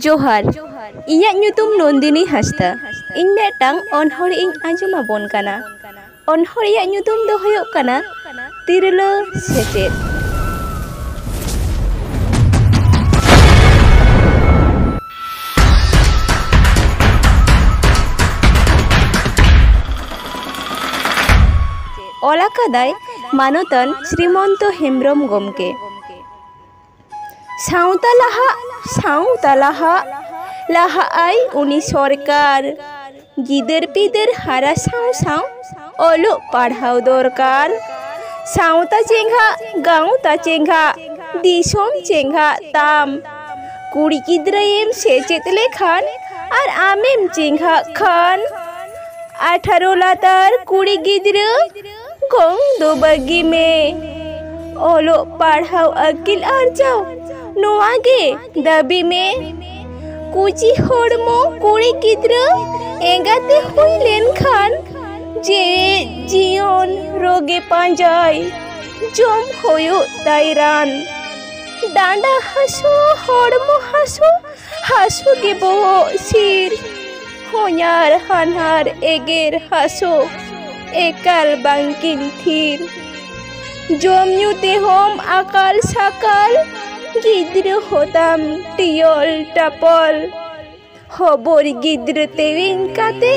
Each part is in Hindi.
जोहार इᱧᱟᱜ ᱧᱩᱛᱩᱢ नंदिनी हांसदा ᱤᱧ ᱢᱤᱫᱴᱟᱝ ᱚᱱᱚᱬᱦᱮ ᱤᱧ ᱟᱸᱡᱚᱢᱟᱵᱚᱱ ᱠᱟᱱᱟ। ᱚᱱᱚᱬᱦᱮᱭᱟᱜ ᱧᱩᱛᱩᱢ ᱫᱚ ᱦᱩᱭᱩᱜ ᱠᱟᱱᱟ ᱛᱤᱨᱞᱟᱹ ᱥᱮᱪᱮᱫ। ᱚᱞ ᱟᱠᱟᱫᱟᱭ ᱢᱟᱱᱚᱛᱟᱱ ᱥᱨᱤᱢᱚᱱᱛᱚ ᱦᱮᱢᱵᱨᱚᱢ ᱜᱚᱢᱠᱮ। साउता लाहा लाहा आई उनी सरकार गिदर पिदर हारा साव साव ओलो पढ़ाव दरकार साउता चेंगा गाउता चेंगा दिसोम चेंगा ताम कुड़ी गिद्राएम सेचेत लेखान और आमेम चेंगा खान 18 लातार कुड़ी गिद्रा गंग दो बगी में ओलो पढ़ाव अकिल आर्जाव नोआगे दाबी में कुची होड़मो कुड़ी गिद्रा एंगाते हुई लेन खान जे जीवन रोगे पांजाई जोम होयो दायरान डांडा हसो होड़मो हसो हसो के बोहो सिर होन्यार हानहार एगेर हसो एकाल बांकिन थीर जोम न्यूते होम अकाल सकाल गिद्र होताम टियोल टपल हबर गिद्र तेविन काते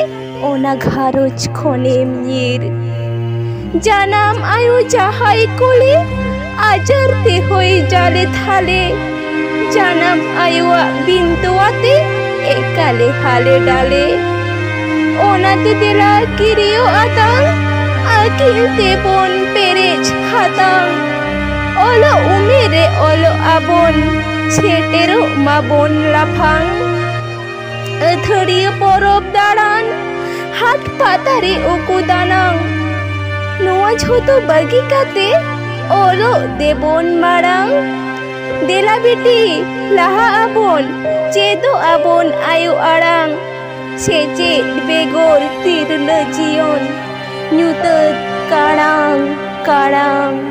ओना घारोज खोनेम नीर जानाम आयु जाहाई कोले आजार ते होई जाले थाले जानाम आयुआ बिंतुआते एकाले हाले डाले ओना ते तेला किरियो आतांग आकिल ते बोन पेरेज हातांग ओलो उमेरे ओलो आबोन सेटेरो माबोन लाफांग अथड़ियो परब दाड़ान हाट पातारे उकु दानांग नोआ झोतो बगी काते ओलो देबोन मारांग देला बेटी लाहा आबोन चेदो आबोन आयु आड़ांग सेचे बेगोर तिरला जियोन न्यूतत काड़ांग काड़ांग।